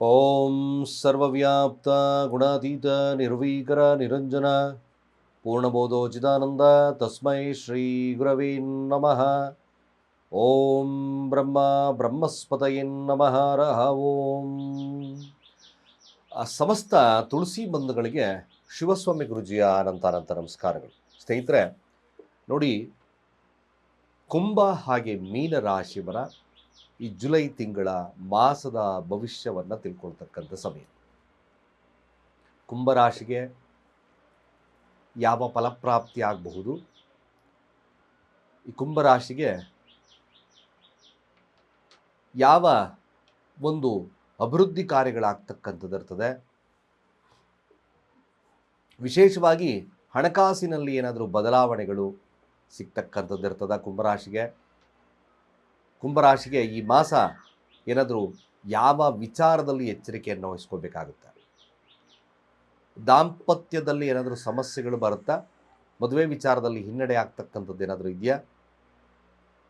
ಓಂ ಸರ್ವವ್ಯಾಪ್ತ ಗುಣಾತೀತ ನಿರ್ವೀಕರ ನಿರಂಜನ ಪೂರ್ಣಬೋಧೋಚಿದಾನಂದ ತಸ್ಮೈ ಶ್ರೀ ಗುರವೇ ನಮಃ. ಓಂ ಬ್ರಹ್ಮಸ್ಪತಯೇ ನಮಃ ರಹ ಓಂ. ಸಮಸ್ತ ತುಳಸಿ ಬಂಧುಗಳಿಗೆ ಶಿವಸ್ವಾಮಿ ಗುರುಜಿಯ ಅನಂತ ನಮಸ್ಕಾರಗಳು. ಸ್ನೇಹಿತರೆ ನೋಡಿ, ಕುಂಭ ಹಾಗೆ ಮೀನ ರಾಶಿಯವರ ಈ ಜುಲೈ ತಿಂಗಳ ಮಾಸದ ಭವಿಷ್ಯವನ್ನು ತಿಳ್ಕೊಳ್ತಕ್ಕಂಥ ಸಮಯ. ಕುಂಭರಾಶಿಗೆ ಯಾವ ಫಲಪ್ರಾಪ್ತಿ ಆಗಬಹುದು, ಈ ಕುಂಭರಾಶಿಗೆ ಯಾವ ಒಂದು ಅಭಿವೃದ್ಧಿ ಕಾರ್ಯಗಳಾಗ್ತಕ್ಕಂಥದ್ದಿರ್ತದೆ, ವಿಶೇಷವಾಗಿ ಹಣಕಾಸಿನಲ್ಲಿ ಏನಾದರೂ ಬದಲಾವಣೆಗಳು ಸಿಗ್ತಕ್ಕಂಥದ್ದಿರ್ತದೆ. ಕುಂಭರಾಶಿಗೆ ಈ ಮಾಸ ಏನಾದರೂ ಯಾವ ವಿಚಾರದಲ್ಲಿ ಎಚ್ಚರಿಕೆಯನ್ನು ವಹಿಸ್ಕೋಬೇಕಾಗುತ್ತೆ, ದಾಂಪತ್ಯದಲ್ಲಿ ಏನಾದರೂ ಸಮಸ್ಯೆಗಳು ಬರುತ್ತಾ, ಮದುವೆ ವಿಚಾರದಲ್ಲಿ ಹಿನ್ನಡೆ ಆಗ್ತಕ್ಕಂಥದ್ದು ಏನಾದರೂ ಇದೆಯಾ,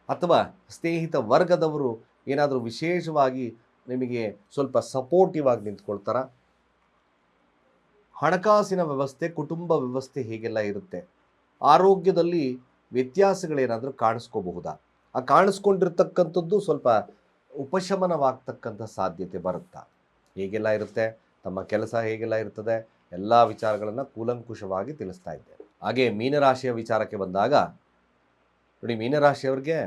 ಅಥವಾ ಸ್ನೇಹಿತ ವರ್ಗದವರು ಏನಾದರೂ ವಿಶೇಷವಾಗಿ ನಿಮಗೆ ಸ್ವಲ್ಪ ಸಪೋರ್ಟಿವ್ ಆಗಿ ನಿಂತ್ಕೊಳ್ತಾರ, ಹಣಕಾಸಿನ ವ್ಯವಸ್ಥೆ ಕುಟುಂಬ ವ್ಯವಸ್ಥೆ ಹೇಗೆಲ್ಲ ಇರುತ್ತೆ, ಆರೋಗ್ಯದಲ್ಲಿ ವ್ಯತ್ಯಾಸಗಳೇನಾದರೂ ಕಾಣಿಸ್ಕೋಬಹುದಾ, ಆ ಕಾಣಿಸ್ಕೊಂಡಿರ್ತಕ್ಕಂಥದ್ದು ಸ್ವಲ್ಪ ಉಪಶಮನವಾಗ್ತಕ್ಕಂಥ ಸಾಧ್ಯತೆ ಬರುತ್ತಾ, ಹೇಗೆಲ್ಲ ಇರುತ್ತೆ, ತಮ್ಮ ಕೆಲಸ ಹೇಗೆಲ್ಲ ಇರ್ತದೆ, ಎಲ್ಲ ವಿಚಾರಗಳನ್ನು ಕೂಲಂಕುಷವಾಗಿ ತಿಳಿಸ್ತಾ ಇದ್ದೇವೆ. ಹಾಗೆ ಮೀನರಾಶಿಯ ವಿಚಾರಕ್ಕೆ ಬಂದಾಗ ನೋಡಿ, ಮೀನರಾಶಿಯವ್ರಿಗೆ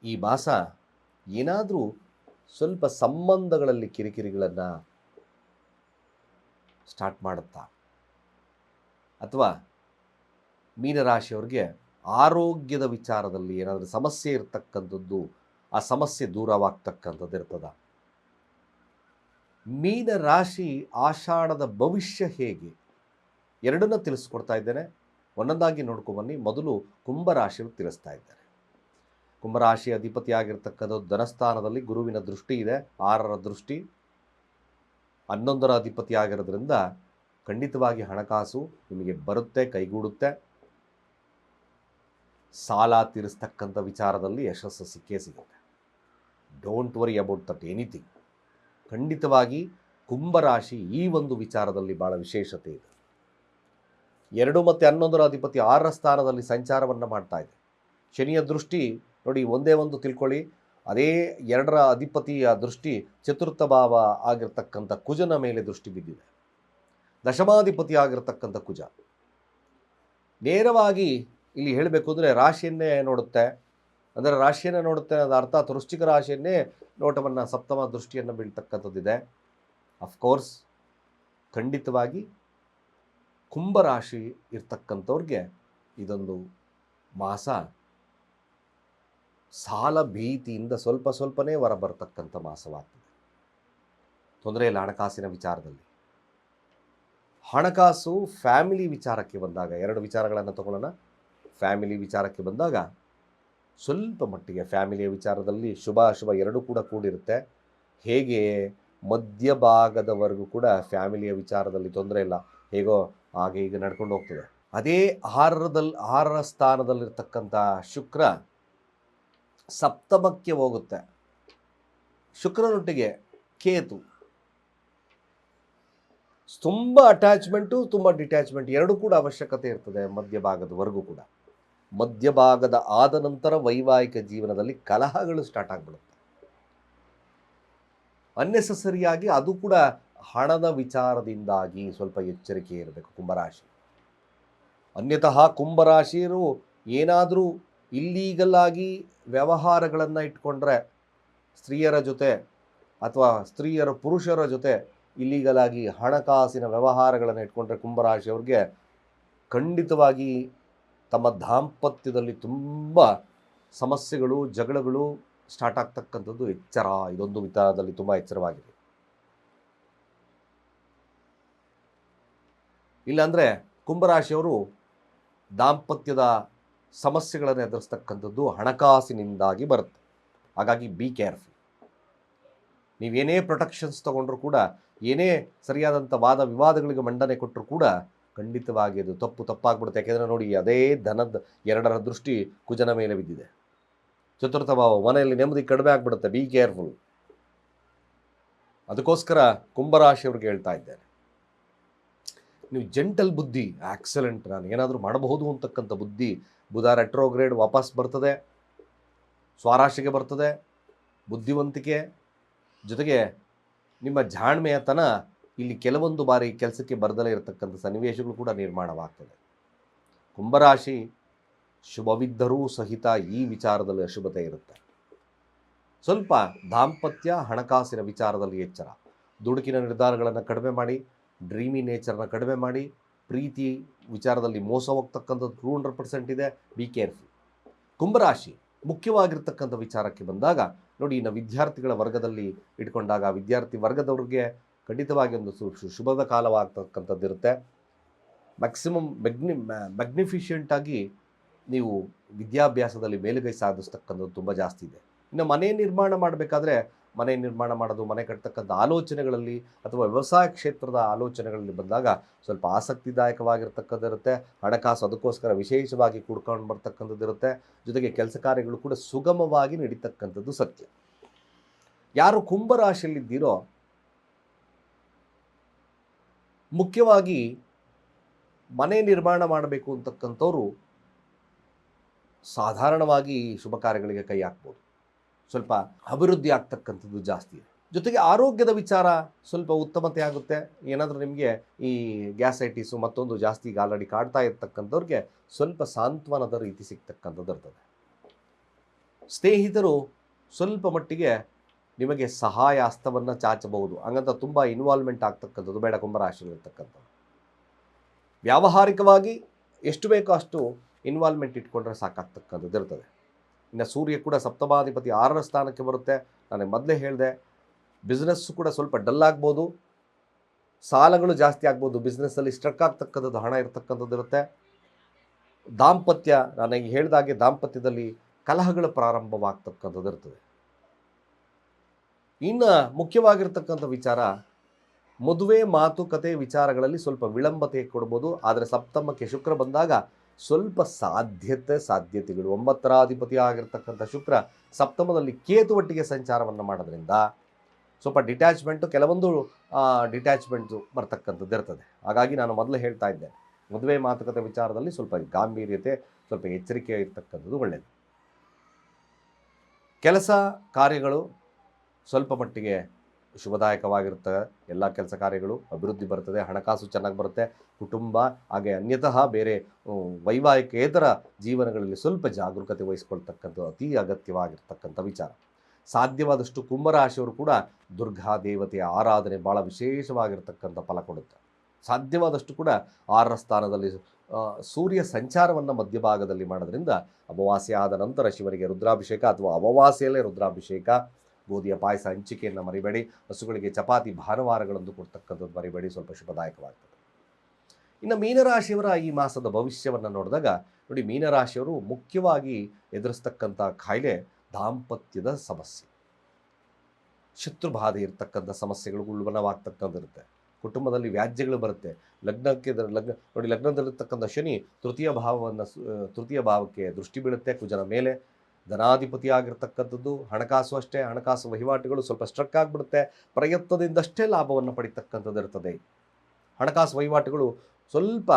ಈ ಮಾಸ ಏನಾದರೂ ಸ್ವಲ್ಪ ಸಂಬಂಧಗಳಲ್ಲಿ ಕಿರಿಕಿರಿಗಳನ್ನು ಸ್ಟಾರ್ಟ್ ಮಾಡುತ್ತಾ, ಅಥವಾ ಮೀನರಾಶಿಯವ್ರಿಗೆ ಆರೋಗ್ಯದ ವಿಚಾರದಲ್ಲಿ ಏನಾದರೂ ಸಮಸ್ಯೆ ಇರ್ತಕ್ಕಂಥದ್ದು, ಆ ಸಮಸ್ಯೆ ದೂರವಾಗ್ತಕ್ಕಂಥದ್ದು ಇರ್ತದ. ಮೀನರಾಶಿ ಆಷಾಢದ ಭವಿಷ್ಯ ಹೇಗೆ ಎರಡನ್ನ ತಿಳಿಸ್ಕೊಡ್ತಾ ಇದ್ದೇನೆ, ಒಂದೊಂದಾಗಿ ನೋಡ್ಕೊಂಬನ್ನಿ. ಮೊದಲು ಕುಂಭರಾಶಿಯವ್ರು ತಿಳಿಸ್ತಾ ಇದ್ದಾರೆ. ಕುಂಭರಾಶಿ ಅಧಿಪತಿಯಾಗಿರ್ತಕ್ಕಂಥದ್ದು ಧನಸ್ಥಾನದಲ್ಲಿ ಗುರುವಿನ ದೃಷ್ಟಿ ಇದೆ, 6ರ ದೃಷ್ಟಿ 11ರ ಅಧಿಪತಿ ಆಗಿರೋದ್ರಿಂದ ಖಂಡಿತವಾಗಿ ಹಣಕಾಸು ನಿಮಗೆ ಬರುತ್ತೆ, ಕೈಗೂಡುತ್ತೆ. ಸಾಲ ತೀರಿಸ್ತಕ್ಕಂಥ ವಿಚಾರದಲ್ಲಿ ಯಶಸ್ಸು ಸಿಕ್ಕೇ ಸಿಗುತ್ತೆ. Don't worry about that anything. ಖಂಡಿತವಾಗಿ ಕುಂಭರಾಶಿ ಈ ಒಂದು ವಿಚಾರದಲ್ಲಿ ಭಾಳ ವಿಶೇಷತೆ ಇದೆ. 2 ಮತ್ತು 11ರ ಅಧಿಪತಿ 6ರ ಸ್ಥಾನದಲ್ಲಿ ಸಂಚಾರವನ್ನು ಮಾಡ್ತಾ ಇದೆ. ಶನಿಯ ದೃಷ್ಟಿ ನೋಡಿ, ಒಂದೇ ಒಂದು ತಿಳ್ಕೊಳ್ಳಿ, ಅದೇ 2ರ ಅಧಿಪತಿಯ ದೃಷ್ಟಿ ಚತುರ್ಥ ಭಾವ ಆಗಿರ್ತಕ್ಕಂಥ ಕುಜನ ಮೇಲೆ ದೃಷ್ಟಿ ಬಿದ್ದಿದೆ. ದಶಮಾಧಿಪತಿ ಆಗಿರ್ತಕ್ಕಂಥ ಕುಜ ನೇರವಾಗಿ ಇಲ್ಲಿ ಹೇಳಬೇಕು ಅಂದರೆ ರಾಶಿಯನ್ನೇ ನೋಡುತ್ತೆ. ಅಂದರೆ ರಾಶಿಯನ್ನೇ ನೋಡುತ್ತೆ ಅನ್ನೋದು ಅರ್ಥಾತ್ ವೃಶ್ಚಿಕ ರಾಶಿಯನ್ನೇ ನೋಟವನ್ನು, ಸಪ್ತಮ ದೃಷ್ಟಿಯನ್ನು ಬೀಳ್ತಕ್ಕಂಥದ್ದಿದೆ. ಅಫ್ಕೋರ್ಸ್ ಖಂಡಿತವಾಗಿ ಕುಂಭರಾಶಿ ಇರ್ತಕ್ಕಂಥವ್ರಿಗೆ ಇದೊಂದು ಮಾಸ ಸಾಲ ಭೀತಿಯಿಂದ ಸ್ವಲ್ಪನೇ ಹೊರ ಬರ್ತಕ್ಕಂಥ ಮಾಸವಾಗ್ತದೆ. ತೊಂದರೆ ಇಲ್ಲ ಹಣಕಾಸಿನ ವಿಚಾರದಲ್ಲಿ. ಹಣಕಾಸು ಫ್ಯಾಮಿಲಿ ವಿಚಾರಕ್ಕೆ ಬಂದಾಗ, 2 ವಿಚಾರಗಳನ್ನು ತಗೊಳ್ಳೋಣ. ಫ್ಯಾಮಿಲಿ ವಿಚಾರಕ್ಕೆ ಬಂದಾಗ ಸ್ವಲ್ಪ ಮಟ್ಟಿಗೆ ಫ್ಯಾಮಿಲಿಯ ವಿಚಾರದಲ್ಲಿ ಶುಭ ಅಶುಭ ಎರಡೂ ಕೂಡ ಕೂಡಿರುತ್ತೆ. ಹೇಗೆ ಮಧ್ಯಭಾಗದವರೆಗೂ ಕೂಡ ಫ್ಯಾಮಿಲಿಯ ವಿಚಾರದಲ್ಲಿ ತೊಂದರೆ ಇಲ್ಲ, ಹೇಗೋ ಹಾಗೆ ಈಗ ನಡ್ಕೊಂಡು ಹೋಗ್ತದೆ. ಅದೇ 6ರ ಸ್ಥಾನದಲ್ಲಿರ್ತಕ್ಕಂಥ ಶುಕ್ರ ಸಪ್ತಮಕ್ಕೆ ಹೋಗುತ್ತೆ. ಶುಕ್ರನೊಟ್ಟಿಗೆ ಕೇತು ತುಂಬ ಅಟ್ಯಾಚ್ಮೆಂಟು, ತುಂಬ ಡಿಟ್ಯಾಚ್ಮೆಂಟ್ ಎರಡೂ ಕೂಡ ಅವಶ್ಯಕತೆ ಇರ್ತದೆ ಮಧ್ಯಭಾಗದವರೆಗೂ ಕೂಡ. ಮಧ್ಯಭಾಗದ ಆದ ನಂತರ ವೈವಾಹಿಕ ಜೀವನದಲ್ಲಿ ಕಲಹಗಳು ಸ್ಟಾರ್ಟ್ ಆಗಿಬಿಡುತ್ತೆ. ಅನ್ನೆಸೆಸರಿಯಾಗಿ ಅದು ಕೂಡ ಹಣದ ವಿಚಾರದಿಂದಾಗಿ ಸ್ವಲ್ಪ ಎಚ್ಚರಿಕೆ ಇರಬೇಕು ಕುಂಭರಾಶಿ. ಅನ್ಯತಃ ಕುಂಭರಾಶಿಯರು ಏನಾದರೂ ಇಲ್ಲೀಗಲ್ ಆಗಿ ವ್ಯವಹಾರಗಳನ್ನು ಇಟ್ಕೊಂಡ್ರೆ, ಸ್ತ್ರೀಯರ ಜೊತೆ ಅಥವಾ ಪುರುಷರ ಜೊತೆ ಇಲ್ಲೀಗಲ್ ಆಗಿ ಹಣಕಾಸಿನ ವ್ಯವಹಾರಗಳನ್ನು ಇಟ್ಕೊಂಡ್ರೆ ಕುಂಭರಾಶಿಯವ್ರಿಗೆ ಖಂಡಿತವಾಗಿ ತಮ್ಮ ದಾಂಪತ್ಯದಲ್ಲಿ ತುಂಬ ಸಮಸ್ಯೆಗಳು, ಜಗಳಗಳು ಸ್ಟಾರ್ಟ್ ಆಗ್ತಕ್ಕಂಥದ್ದು ಎಚ್ಚರ. ಇದೊಂದು ವಿಚಾರದಲ್ಲಿ ತುಂಬ ಎಚ್ಚರವಾಗಿದೆ. ಇಲ್ಲಾಂದರೆ ಕುಂಭರಾಶಿಯವರು ದಾಂಪತ್ಯದ ಸಮಸ್ಯೆಗಳನ್ನು ಎದುರಿಸ್ತಕ್ಕಂಥದ್ದು ಹಣಕಾಸಿನಿಂದಾಗಿ ಬರುತ್ತೆ. ಹಾಗಾಗಿ ಬಿ ಕೇರ್ಫುಲ್. ನೀವೇನೇ ಪ್ರೊಟೆಕ್ಷನ್ಸ್ ತೊಗೊಂಡ್ರೂ ಕೂಡ, ಏನೇ ಸರಿಯಾದಂಥ ವಾದ ವಿವಾದಗಳಿಗೆ ಮಂಡನೆ ಕೊಟ್ಟರೂ ಕೂಡ ಖಂಡಿತವಾಗಿ ಅದು ತಪ್ಪಾಗ್ಬಿಡುತ್ತೆ. ಯಾಕೆಂದರೆ ನೋಡಿ, ಅದೇ ಧನದ 2ರ ದೃಷ್ಟಿ ಕುಜನ ಮೇಲೆ ಬಿದ್ದಿದೆ. ಚತುರ್ಥ ಭಾವ ಮನೆಯಲ್ಲಿ ನೆಮ್ಮದಿ ಕಡಿಮೆ ಆಗಿಬಿಡುತ್ತೆ. Be careful. ಅದಕ್ಕೋಸ್ಕರ ಕುಂಭರಾಶಿಯವ್ರಿಗೆ ಹೇಳ್ತಾ ಇದ್ದೇನೆ, ನೀವು ಜೆಂಟಲ್ ಬುದ್ಧಿ ಆಕ್ಸಲೆಂಟ್, ನಾನು ಏನಾದರೂ ಮಾಡಬಹುದು ಅಂತಕ್ಕಂಥ ಬುದ್ಧಿ. ಬುಧ ರೆಟ್ರೋಗ್ರೇಡ್ ವಾಪಸ್ ಬರ್ತದೆ, ಸ್ವರಾಶಿಗೆ ಬರ್ತದೆ. ಬುದ್ಧಿವಂತಿಕೆ ಜೊತೆಗೆ ನಿಮ್ಮ ಜಾಣ್ಮೆಯತನ ಇಲ್ಲಿ ಕೆಲವೊಂದು ಬಾರಿ ಕೆಲಸಕ್ಕೆ ಬರದಲೇ ಇರತಕ್ಕಂಥ ಸನ್ನಿವೇಶಗಳು ಕೂಡ ನಿರ್ಮಾಣವಾಗ್ತದೆ. ಕುಂಭರಾಶಿ ಶುಭವಿದ್ದರೂ ಸಹಿತ ಈ ವಿಚಾರದಲ್ಲಿ ಅಶುಭತೆ ಇರುತ್ತೆ. ಸ್ವಲ್ಪ ದಾಂಪತ್ಯ ಹಣಕಾಸಿನ ವಿಚಾರದಲ್ಲಿ ಎಚ್ಚರ, ದುಡುಕಿನ ನಿರ್ಧಾರಗಳನ್ನು ಕಡಿಮೆ ಮಾಡಿ, ಡ್ರೀಮಿ ನೇಚರ್ನ ಕಡಿಮೆ ಮಾಡಿ, ಪ್ರೀತಿ ವಿಚಾರದಲ್ಲಿ ಮೋಸ ಹೋಗ್ತಕ್ಕಂಥದ್ದು 200% ಇದೆ. Be careful. ಕುಂಭರಾಶಿ ಮುಖ್ಯವಾಗಿರ್ತಕ್ಕಂಥ ವಿಚಾರಕ್ಕೆ ಬಂದಾಗ ನೋಡಿ, ಇನ್ನು ವಿದ್ಯಾರ್ಥಿಗಳ ವರ್ಗದಲ್ಲಿ ಇಟ್ಕೊಂಡಾಗ ವಿದ್ಯಾರ್ಥಿ ವರ್ಗದವ್ರಿಗೆ ಖಂಡಿತವಾಗಿ ಒಂದು ಶುಭದ ಕಾಲವಾಗ್ತಕ್ಕಂಥದ್ದಿರುತ್ತೆ. ಮ್ಯಾಕ್ಸಿಮಮ್ ಮ್ಯಾಗ್ನಿಫಿಷಿಯಂಟಾಗಿ ನೀವು ವಿದ್ಯಾಭ್ಯಾಸದಲ್ಲಿ ಮೇಲುಗೈ ಸಾಧಿಸ್ತಕ್ಕಂಥದ್ದು ತುಂಬ ಜಾಸ್ತಿ ಇದೆ. ಇನ್ನು ಮನೆ ನಿರ್ಮಾಣ ಮಾಡಬೇಕಾದ್ರೆ ಮನೆ ನಿರ್ಮಾಣ ಮಾಡೋದು, ಮನೆ ಕಟ್ತಕ್ಕಂಥ ಆಲೋಚನೆಗಳಲ್ಲಿ ಅಥವಾ ವ್ಯವಸಾಯ ಕ್ಷೇತ್ರದ ಆಲೋಚನೆಗಳಲ್ಲಿ ಬಂದಾಗ ಸ್ವಲ್ಪ ಆಸಕ್ತಿದಾಯಕವಾಗಿರ್ತಕ್ಕಂಥದ್ದಿರುತ್ತೆ. ಹಣಕಾಸು ಅದಕ್ಕೋಸ್ಕರ ವಿಶೇಷವಾಗಿ ಕೂಡ್ಕೊಂಡು ಬರ್ತಕ್ಕಂಥದ್ದಿರುತ್ತೆ. ಜೊತೆಗೆ ಕೆಲಸ ಕಾರ್ಯಗಳು ಕೂಡ ಸುಗಮವಾಗಿ ನಡೀತಕ್ಕಂಥದ್ದು ಸತ್ಯ. ಯಾರು ಕುಂಭರಾಶಿಯಲ್ಲಿದ್ದೀರೋ ಮುಖ್ಯವಾಗಿ ಮನೆ ನಿರ್ಮಾಣ ಮಾಡಬೇಕು ಅಂತಕ್ಕಂಥವ್ರು ಸಾಧಾರಣವಾಗಿ ಶುಭ ಕಾರ್ಯಗಳಿಗೆ ಕೈ ಹಾಕ್ಬೋದು. ಸ್ವಲ್ಪ ಅಭಿವೃದ್ಧಿ ಆಗ್ತಕ್ಕಂಥದ್ದು ಜಾಸ್ತಿ ಇದೆ. ಜೊತೆಗೆ ಆರೋಗ್ಯದ ವಿಚಾರ ಸ್ವಲ್ಪ ಉತ್ತಮತೆ ಆಗುತ್ತೆ. ಏನಾದರೂ ನಿಮಗೆ ಈ ಗ್ಯಾಸೈಟಿಸು ಮತ್ತೊಂದು ಜಾಸ್ತಿ ಈಗ ಆಲ್ರೆಡಿ ಕಾಡ್ತಾ ಇರ್ತಕ್ಕಂಥವ್ರಿಗೆ ಸ್ವಲ್ಪ ಸಾಂತ್ವನದ ರೀತಿ ಸಿಗ್ತಕ್ಕಂಥದ್ದು ಇರ್ತದೆ. ಸ್ನೇಹಿತರು ಸ್ವಲ್ಪ ಮಟ್ಟಿಗೆ ನಿಮಗೆ ಸಹಾಯ ಹಸ್ತವನ್ನು ಚಾಚಬಹುದು, ಹಂಗಂತ ತುಂಬ ಇನ್ವಾಲ್ವ್ಮೆಂಟ್ ಆಗ್ತಕ್ಕಂಥದ್ದು ಬೇಡ ಕುಂಭರಾಶಿಯಲ್ಲಿರ್ತಕ್ಕಂಥದ್ದು. ವ್ಯಾವಹಾರಿಕವಾಗಿ ಎಷ್ಟು ಬೇಕೋ ಅಷ್ಟು ಇನ್ವಾಲ್ವ್ಮೆಂಟ್ ಇಟ್ಕೊಂಡ್ರೆ ಸಾಕಾಗ್ತಕ್ಕಂಥದ್ದು ಇರ್ತದೆ. ಇನ್ನು ಸೂರ್ಯ ಕೂಡ ಸಪ್ತಮಾಧಿಪತಿ 6ರ ಸ್ಥಾನಕ್ಕೆ ಬರುತ್ತೆ. ನಾನು ಮೊದಲೇ ಹೇಳಿದೆ, ಬಿಸ್ನೆಸ್ಸು ಕೂಡ ಸ್ವಲ್ಪ ಡಲ್ ಆಗ್ಬೋದು, ಸಾಲಗಳು ಜಾಸ್ತಿ ಆಗ್ಬೋದು, ಬಿಸ್ನೆಸ್ಸಲ್ಲಿ ಸ್ಟ್ರಕ್ ಆಗ್ತಕ್ಕಂಥದ್ದು, ಹಣ ಇರ್ತಕ್ಕಂಥದ್ದು ಇರುತ್ತೆ. ದಾಂಪತ್ಯ, ನನಗೆ ಹೇಳಿದಾಗೆ ದಾಂಪತ್ಯದಲ್ಲಿ ಕಲಹಗಳು ಪ್ರಾರಂಭವಾಗ್ತಕ್ಕಂಥದ್ದು ಇರ್ತದೆ. ಇನ್ನು ಮುಖ್ಯವಾಗಿರ್ತಕ್ಕಂಥ ವಿಚಾರ, ಮದುವೆ ಮಾತುಕತೆ ವಿಚಾರಗಳಲ್ಲಿ ಸ್ವಲ್ಪ ವಿಳಂಬತೆ ಕೊಡ್ಬೋದು. ಆದರೆ ಸಪ್ತಮಕ್ಕೆ ಶುಕ್ರ ಬಂದಾಗ ಸ್ವಲ್ಪ ಸಾಧ್ಯತೆಗಳು, 9ರ ಅಧಿಪತಿ ಆಗಿರ್ತಕ್ಕಂಥ ಶುಕ್ರ ಸಪ್ತಮದಲ್ಲಿ ಕೇತು ಒಟ್ಟಿಗೆ ಸಂಚಾರವನ್ನು ಮಾಡೋದ್ರಿಂದ ಸ್ವಲ್ಪ ಡಿಟ್ಯಾಚ್ಮೆಂಟು, ಕೆಲವೊಂದು ಡಿಟ್ಯಾಚ್ಮೆಂಟು ಬರ್ತಕ್ಕಂಥದ್ದು ಇರ್ತದೆ. ಹಾಗಾಗಿ ನಾನು ಮೊದಲು ಹೇಳ್ತಾ ಇದ್ದೆ, ಮದುವೆ ಮಾತುಕತೆ ವಿಚಾರದಲ್ಲಿ ಸ್ವಲ್ಪ ಗಾಂಭೀರ್ಯತೆ, ಸ್ವಲ್ಪ ಎಚ್ಚರಿಕೆ ಇರ್ತಕ್ಕಂಥದ್ದು ಒಳ್ಳೆಯದು. ಕೆಲಸ ಕಾರ್ಯಗಳು ಸ್ವಲ್ಪ ಮಟ್ಟಿಗೆ ಶುಭದಾಯಕವಾಗಿರ್ತವೆ. ಎಲ್ಲ ಕೆಲಸ ಕಾರ್ಯಗಳು ಅಭಿವೃದ್ಧಿ ಬರ್ತದೆ, ಹಣಕಾಸು ಚೆನ್ನಾಗಿ ಬರುತ್ತೆ. ಕುಟುಂಬ ಹಾಗೆ ಅನ್ಯತಃ ಬೇರೆ ವೈವಾಹಿಕೇತರ ಜೀವನಗಳಲ್ಲಿ ಸ್ವಲ್ಪ ಜಾಗರೂಕತೆ ವಹಿಸ್ಕೊಳ್ತಕ್ಕಂಥದ್ದು ಅತಿ ಅಗತ್ಯವಾಗಿರ್ತಕ್ಕಂಥ ವಿಚಾರ. ಸಾಧ್ಯವಾದಷ್ಟು ಕುಂಭರಾಶಿಯವರು ಕೂಡ ದುರ್ಗಾ ದೇವತೆಯ ಆರಾಧನೆ ಭಾಳ ವಿಶೇಷವಾಗಿರ್ತಕ್ಕಂಥ ಫಲ ಕೊಡುತ್ತೆ. ಸಾಧ್ಯವಾದಷ್ಟು ಕೂಡ 6ರ ಸ್ಥಾನದಲ್ಲಿ ಸೂರ್ಯ ಸಂಚಾರವನ್ನು ಮಧ್ಯಭಾಗದಲ್ಲಿ ಮಾಡೋದ್ರಿಂದ ಅಮಾವಾಸ್ಯೆ ಆದ ನಂತರ ಶಿವನಿಗೆ ರುದ್ರಾಭಿಷೇಕ ಅಥವಾ ಅಮಾವಾಸ್ಯೆಯಲ್ಲೇ ರುದ್ರಾಭಿಷೇಕ, ಗೋಧಿಯ ಪಾಯಸ ಹಂಚಿಕೆಯನ್ನು ಮರಿಬೇಡಿ. ಹಸುಗಳಿಗೆ ಚಪಾತಿ ಭಾನುವಾರಗಳಂದು ಕೊಡ್ತಕ್ಕಂಥದ್ದು ಮರಿಬೇಡಿ, ಸ್ವಲ್ಪ ಶುಭದಾಯಕವಾಗ್ತದೆ. ಇನ್ನು ಮೀನರಾಶಿಯವರ ಈ ಮಾಸದ ಭವಿಷ್ಯವನ್ನು ನೋಡಿದಾಗ ನೋಡಿ, ಮೀನರಾಶಿಯವರು ಮುಖ್ಯವಾಗಿ ಎದುರಿಸ್ತಕ್ಕಂಥ ಕಾಯಿಲೆ ದಾಂಪತ್ಯದ ಸಮಸ್ಯೆ, ಶತ್ರುಬಾಧೆ ಇರ್ತಕ್ಕಂಥ ಸಮಸ್ಯೆಗಳು ಉಲ್ಬಣವಾಗ್ತಕ್ಕಂಥಿರುತ್ತೆ. ಕುಟುಂಬದಲ್ಲಿ ವ್ಯಾಜ್ಯಗಳು ಬರುತ್ತೆ. ಲಗ್ನದಲ್ಲಿರ್ತಕ್ಕಂಥ ಶನಿ ತೃತೀಯ ಭಾವಕ್ಕೆ ದೃಷ್ಟಿ ಬೀಳುತ್ತೆ ಕುಜನ ಮೇಲೆ. ಧನಾಧಿಪತಿ ಆಗಿರ್ತಕ್ಕಂಥದ್ದು, ಹಣಕಾಸು ಅಷ್ಟೇ, ಹಣಕಾಸು ವಹಿವಾಟುಗಳು ಸ್ವಲ್ಪ ಸ್ಟ್ರಕ್ ಆಗಿಬಿಡುತ್ತೆ. ಪ್ರಯತ್ನದಿಂದಷ್ಟೇ ಲಾಭವನ್ನು ಪಡಿತಕ್ಕಂಥದ್ದು ಇರ್ತದೆ. ಹಣಕಾಸು ವಹಿವಾಟುಗಳು ಸ್ವಲ್ಪ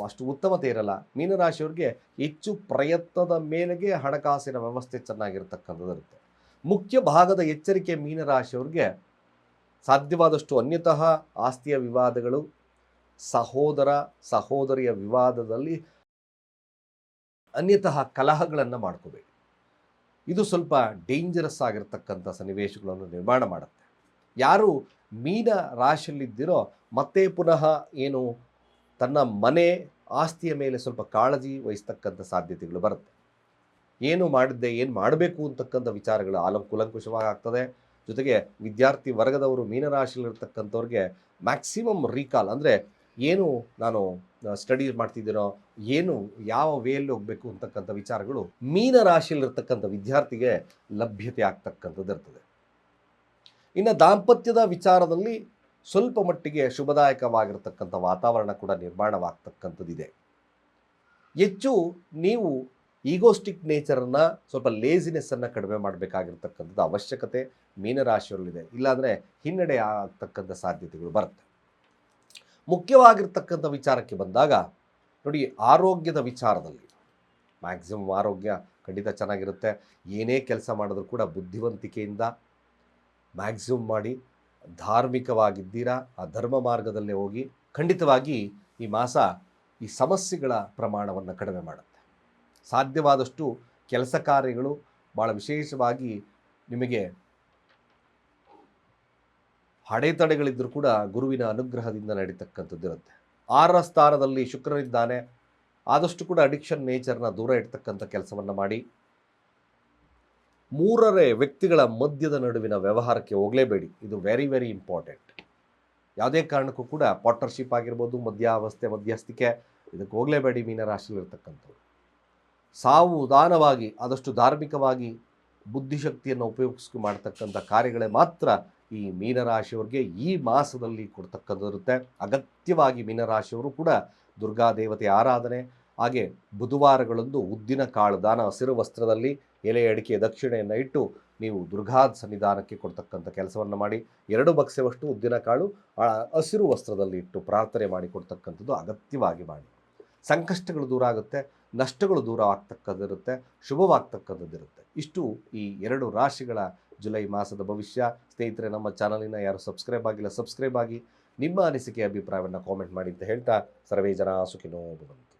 ಅಷ್ಟು ಉತ್ತಮತೆ ಇರಲ್ಲ. ಮೀನರಾಶಿಯವ್ರಿಗೆ ಹೆಚ್ಚು ಪ್ರಯತ್ನದ ಮೇಲೆಗೆ ಹಣಕಾಸಿನ ವ್ಯವಸ್ಥೆ ಚೆನ್ನಾಗಿರ್ತಕ್ಕಂಥದ್ದು ಇರುತ್ತೆ. ಮುಖ್ಯ ಭಾಗದ ಎಚ್ಚರಿಕೆ ಮೀನರಾಶಿಯವ್ರಿಗೆ, ಸಾಧ್ಯವಾದಷ್ಟು ಅನ್ಯತಃ ಆಸ್ತಿಯ ವಿವಾದಗಳು, ಸಹೋದರಿಯ ವಿವಾದದಲ್ಲಿ ಅನ್ಯತಃ ಕಲಹಗಳನ್ನು ಮಾಡ್ಕೋಬೇಡಿ. ಇದು ಸ್ವಲ್ಪ ಡೇಂಜರಸ್ ಆಗಿರ್ತಕ್ಕಂಥ ಸನ್ನಿವೇಶಗಳನ್ನು ನಿರ್ಮಾಣ ಮಾಡುತ್ತೆ. ಯಾರು ಮೀನ ರಾಶಿಯಲ್ಲಿದ್ದೀರೋ ಮತ್ತೆ ಪುನಃ ಏನು ತನ್ನ ಮನೆ ಆಸ್ತಿಯ ಮೇಲೆ ಸ್ವಲ್ಪ ಕಾಳಜಿ ವಹಿಸ್ತಕ್ಕಂಥ ಸಾಧ್ಯತೆಗಳು ಬರುತ್ತೆ. ಏನು ಮಾಡಿದ್ದೆ, ಏನು ಮಾಡಬೇಕು ಅಂತಕ್ಕಂಥ ವಿಚಾರಗಳು ಕೂಲಂಕುಷವಾಗಿ ಆಗ್ತದೆ. ಜೊತೆಗೆ ವಿದ್ಯಾರ್ಥಿ ವರ್ಗದವರು ಮೀನರಾಶಿಯಲ್ಲಿರ್ತಕ್ಕಂಥವ್ರಿಗೆ ಮ್ಯಾಕ್ಸಿಮಮ್ ರೀಕಾಲ್, ಅಂದರೆ ಏನು ನಾನು ಸ್ಟಡಿ ಮಾಡ್ತಿದ್ದೀನೋ, ಏನು ಯಾವ ವೇಯಲ್ಲಿ ಹೋಗಬೇಕು ಅಂತಕ್ಕಂಥ ವಿಚಾರಗಳು ಮೀನರಾಶಿಯಲ್ಲಿರ್ತಕ್ಕಂಥ ವಿದ್ಯಾರ್ಥಿಗೆ ಲಭ್ಯತೆ ಆಗ್ತಕ್ಕಂಥದ್ದು ಇರ್ತದೆ. ಇನ್ನು ದಾಂಪತ್ಯದ ವಿಚಾರದಲ್ಲಿ ಸ್ವಲ್ಪ ಮಟ್ಟಿಗೆ ಶುಭದಾಯಕವಾಗಿರ್ತಕ್ಕಂಥ ವಾತಾವರಣ ಕೂಡ ನಿರ್ಮಾಣವಾಗ್ತಕ್ಕಂಥದ್ದಿದೆ. ಹೆಚ್ಚು ನೀವು ಈಗೋಸ್ಟಿಕ್ ನೇಚರನ್ನು, ಸ್ವಲ್ಪ ಲೇಸಿನೆಸ್ಸನ್ನು ಕಡಿಮೆ ಮಾಡಬೇಕಾಗಿರ್ತಕ್ಕಂಥದ್ದು ಅವಶ್ಯಕತೆ ಮೀನರಾಶಿಯವರಲ್ಲಿದೆ. ಇಲ್ಲಾಂದರೆ ಹಿನ್ನಡೆ ಆಗ್ತಕ್ಕಂಥ ಸಾಧ್ಯತೆಗಳು ಬರುತ್ತೆ. ಮುಖ್ಯವಾಗಿರ್ತಕ್ಕಂಥ ವಿಚಾರಕ್ಕೆ ಬಂದಾಗ ನೋಡಿ, ಆರೋಗ್ಯದ ವಿಚಾರದಲ್ಲಿ ಮ್ಯಾಕ್ಸಿಮಮ್ ಆರೋಗ್ಯ ಖಂಡಿತ ಚೆನ್ನಾಗಿರುತ್ತೆ. ಏನೇ ಕೆಲಸ ಮಾಡಿದ್ರೂ ಕೂಡ ಬುದ್ಧಿವಂತಿಕೆಯಿಂದ ಮ್ಯಾಕ್ಸಿಮಮ್ ಮಾಡಿ, ಧಾರ್ಮಿಕವಾಗಿದ್ದೀರಾ ಆ ಧರ್ಮ ಮಾರ್ಗದಲ್ಲೇ ಹೋಗಿ. ಖಂಡಿತವಾಗಿ ಈ ಮಾಸ ಈ ಸಮಸ್ಯೆಗಳ ಪ್ರಮಾಣವನ್ನು ಕಡಿಮೆ ಮಾಡುತ್ತೆ. ಸಾಧ್ಯವಾದಷ್ಟು ಕೆಲಸ ಕಾರ್ಯಗಳು ಭಾಳ ವಿಶೇಷವಾಗಿ ನಿಮಗೆ ಅಡೆತಡೆಗಳಿದ್ದರೂ ಕೂಡ ಗುರುವಿನ ಅನುಗ್ರಹದಿಂದ ನಡೀತಕ್ಕಂಥದ್ದು ಇರುತ್ತೆ. 6ರ ಸ್ಥಾನದಲ್ಲಿ ಶುಕ್ರನಿದ್ದಾನೆ. ಆದಷ್ಟು ಕೂಡ ಅಡಿಕ್ಷನ್ ನೇಚರ್ನ ದೂರ ಇಡ್ತಕ್ಕಂಥ ಕೆಲಸವನ್ನು ಮಾಡಿ. 3ನೇ ವ್ಯಕ್ತಿಗಳ ಮಧ್ಯದ ನಡುವಿನ ವ್ಯವಹಾರಕ್ಕೆ ಹೋಗಲೇಬೇಡಿ. ಇದು ವೆರಿ ವೆರಿ ಇಂಪಾರ್ಟೆಂಟ್. ಯಾವುದೇ ಕಾರಣಕ್ಕೂ ಕೂಡ ಪಾರ್ಟ್ನರ್ಶಿಪ್ ಆಗಿರ್ಬೋದು, ಮಧ್ಯಸ್ಥಿಕೆ, ಇದಕ್ಕೆ ಹೋಗಲೇಬೇಡಿ ಮೀನರಾಶಿಯಲ್ಲಿರ್ತಕ್ಕಂಥವ್ರು. ಸಾವಧಾನವಾಗಿ ಆದಷ್ಟು ಧಾರ್ಮಿಕವಾಗಿ ಬುದ್ಧಿಶಕ್ತಿಯನ್ನು ಉಪಯೋಗಿಸಿ ಮಾಡ್ತಕ್ಕಂಥ ಕಾರ್ಯಗಳೇ ಮಾತ್ರ ಈ ಮೀನರಾಶಿಯವರಿಗೆ ಈ ಮಾಸದಲ್ಲಿ ಕೊಡ್ತಕ್ಕಂಥದ್ದಿರುತ್ತೆ. ಅಗತ್ಯವಾಗಿ ಮೀನರಾಶಿಯವರು ಕೂಡ ದುರ್ಗಾದೇವತೆ ಆರಾಧನೆ, ಹಾಗೆ ಬುಧವಾರಗಳಂದು ಉದ್ದಿನ ಕಾಳು ದಾನ, ಹಸಿರು ವಸ್ತ್ರದಲ್ಲಿ ಎಲೆ ಅಡಿಕೆ ದಕ್ಷಿಣೆಯನ್ನು ಇಟ್ಟು ನೀವು ದುರ್ಗಾ ಸನ್ನಿಧಾನಕ್ಕೆ ಕೊಡ್ತಕ್ಕಂಥ ಕೆಲಸವನ್ನು ಮಾಡಿ. 2 ಬಕ್ಸೆವಷ್ಟು ಉದ್ದಿನ ಕಾಳು ಹಸಿರು ವಸ್ತ್ರದಲ್ಲಿ ಇಟ್ಟು ಪ್ರಾರ್ಥನೆ ಮಾಡಿ ಕೊಡ್ತಕ್ಕಂಥದ್ದು ಅಗತ್ಯವಾಗಿ ಮಾಡಿ. ಸಂಕಷ್ಟಗಳು ದೂರ ಆಗುತ್ತೆ, ನಷ್ಟಗಳು ದೂರ ಆಗ್ತಕ್ಕಂಥದ್ದಿರುತ್ತೆ, ಶುಭವಾಗ್ತಕ್ಕಂಥದ್ದಿರುತ್ತೆ. ಇಷ್ಟು ಈ 2 ರಾಶಿಗಳ ಜುಲೈ ಮಾಸದ ಭವಿಷ್ಯ. ಸ್ನೇಹಿತರೆ, ನಮ್ಮ ಚಾನಲಿನ ಯಾರು ಸಬ್ಸ್ಕ್ರೈಬ್ ಆಗಿಲ್ಲ, ಸಬ್ಸ್ಕ್ರೈಬ್ ಆಗಿ. ನಿಮ್ಮ ಅನಿಸಿಕೆ ಅಭಿಪ್ರಾಯವನ್ನು ಕಾಮೆಂಟ್ ಮಾಡಿ ಅಂತ ಹೇಳ್ತಾ, ಸರ್ವೇ ಜನ ಸುಖಿನೋ ಭವಂತು.